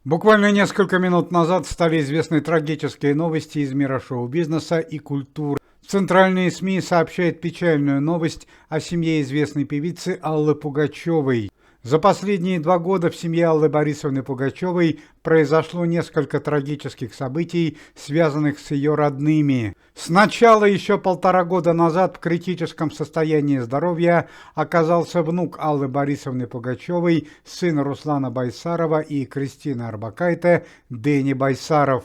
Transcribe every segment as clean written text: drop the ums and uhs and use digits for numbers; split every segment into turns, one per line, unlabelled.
Буквально несколько минут назад стали известны трагические новости из мира шоу-бизнеса и культуры. Центральные СМИ сообщают печальную новость о семье известной певицы Аллы Пугачевой. За последние 2 года в семье Аллы Борисовны Пугачевой произошло несколько трагических событий, связанных с ее родными. Сначала еще 1,5 года назад в критическом состоянии здоровья оказался внук Аллы Борисовны Пугачевой, сын Руслана Байсарова и Кристины Орбакайте, Дени Байсаров.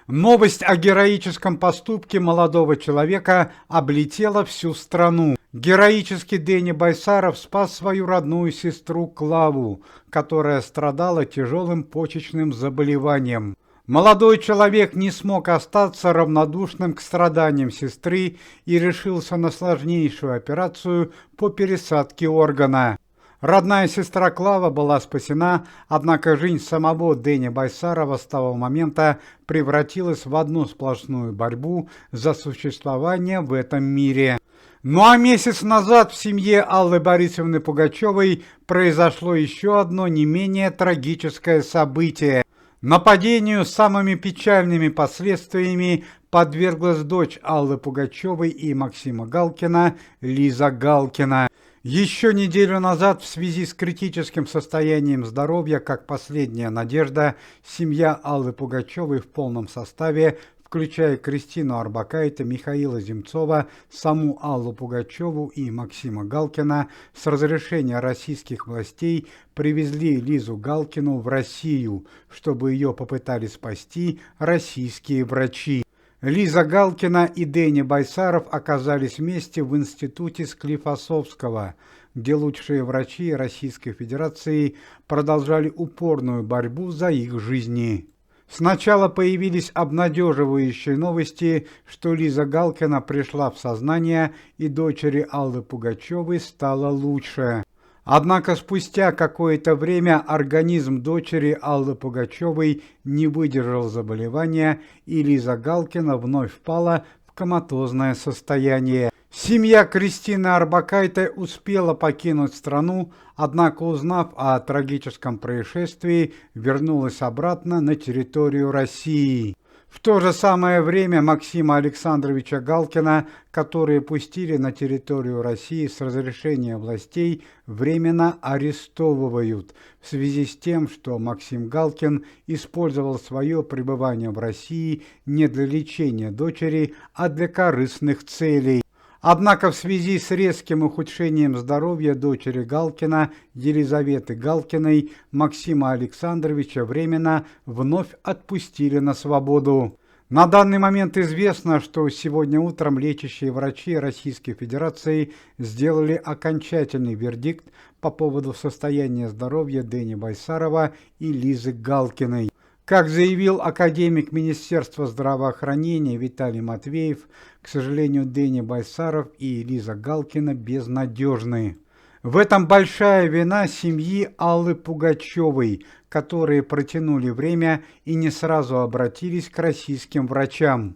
Новость о героическом поступке молодого человека облетела всю страну. Героический Дени Байсаров спас свою родную сестру Клаву, которая страдала тяжелым почечным заболеванием. Молодой человек не смог остаться равнодушным к страданиям сестры и решился на сложнейшую операцию по пересадке органа. Родная сестра Клава была спасена, однако жизнь самого Дени Байсарова с того момента превратилась в одну сплошную борьбу за существование в этом мире. Ну а месяц назад в семье Аллы Борисовны Пугачевой произошло еще одно не менее трагическое событие. Нападению с самыми печальными последствиями подверглась дочь Аллы Пугачевой и Максима Галкина, Лиза Галкина. Еще неделю назад в связи с критическим состоянием здоровья, как последняя надежда, семья Аллы Пугачевой в полном составе, включая Кристину Орбакайте, Михаила Земцова, саму Аллу Пугачеву и Максима Галкина, с разрешения российских властей привезли Лизу Галкину в Россию, чтобы ее попытались спасти российские врачи. Лиза Галкина и Дени Байсаров оказались вместе в институте Склифосовского, где лучшие врачи Российской Федерации продолжали упорную борьбу за их жизни. Сначала появились обнадеживающие новости, что Лиза Галкина пришла в сознание и дочери Аллы Пугачевой стало лучше. Однако спустя какое-то время организм дочери Аллы Пугачевой не выдержал заболевания, и Лиза Галкина вновь впала в коматозное состояние. Семья Кристины Орбакайте успела покинуть страну, однако, узнав о трагическом происшествии, вернулась обратно на территорию России. В то же самое время Максима Александровича Галкина, которые пустили на территорию России с разрешения властей, временно арестовывают в связи с тем, что Максим Галкин использовал свое пребывание в России не для лечения дочери, а для корыстных целей. Однако в связи с резким ухудшением здоровья дочери Галкина, Елизаветы Галкиной, Максима Александровича временно вновь отпустили на свободу. На данный момент известно, что сегодня утром лечащие врачи Российской Федерации сделали окончательный вердикт по поводу состояния здоровья Дени Байсарова и Лизы Галкиной. Как заявил академик Министерства здравоохранения Виталий Матвеев, к сожалению, Дени Байсаров и Лиза Галкина безнадежны. В этом большая вина семьи Аллы Пугачевой, которые протянули время и не сразу обратились к российским врачам.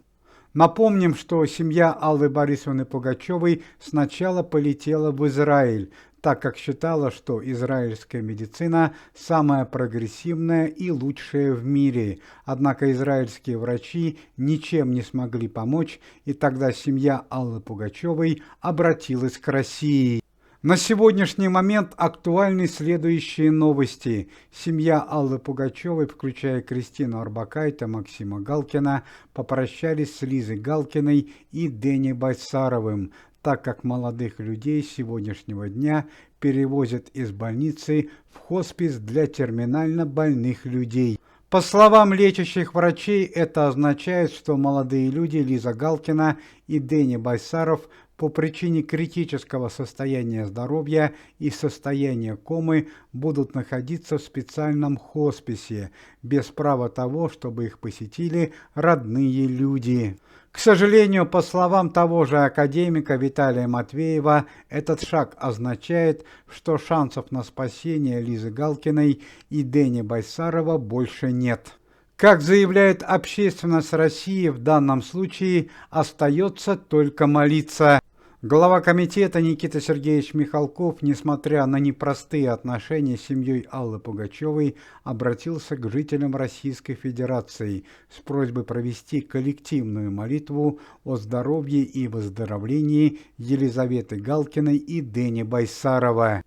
Напомним, что семья Аллы Борисовны Пугачевой сначала полетела в Израиль, так как считала, что израильская медицина самая прогрессивная и лучшая в мире. Однако израильские врачи ничем не смогли помочь, и тогда семья Аллы Пугачевой обратилась к России. На сегодняшний момент актуальны следующие новости. Семья Аллы Пугачевой, включая Кристину Орбакайте, Максима Галкина, попрощались с Лизой Галкиной и Дени Байсаровым, так как молодых людей сегодняшнего дня перевозят из больницы в хоспис для терминально больных людей. По словам лечащих врачей, это означает, что молодые люди Лиза Галкина и Дени Байсаров по причине критического состояния здоровья и состояния комы будут находиться в специальном хосписе, без права того, чтобы их посетили родные люди. К сожалению, по словам того же академика Виталия Матвеева, этот шаг означает, что шансов на спасение Лизы Галкиной и Дени Байсарова больше нет. Как заявляет общественность России, в данном случае остается только молиться. Глава комитета Никита Сергеевич Михалков, несмотря на непростые отношения с семьей Аллы Пугачевой, обратился к жителям Российской Федерации с просьбой провести коллективную молитву о здоровье и выздоровлении Елизаветы Галкиной и Дэни Байсарова.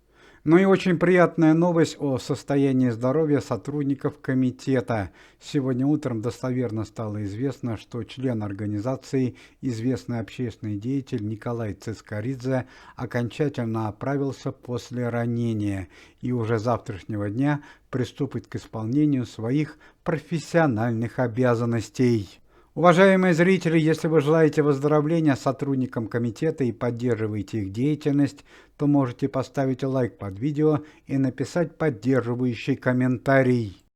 Ну и очень приятная новость о состоянии здоровья сотрудников комитета. Сегодня утром достоверно стало известно, что член организации, известный общественный деятель Николай Цискоридзе окончательно оправился после ранения и уже завтрашнего дня приступит к исполнению своих профессиональных обязанностей. Уважаемые зрители, если вы желаете выздоровления сотрудникам комитета и поддерживаете их деятельность, то можете поставить лайк под видео и написать поддерживающий комментарий.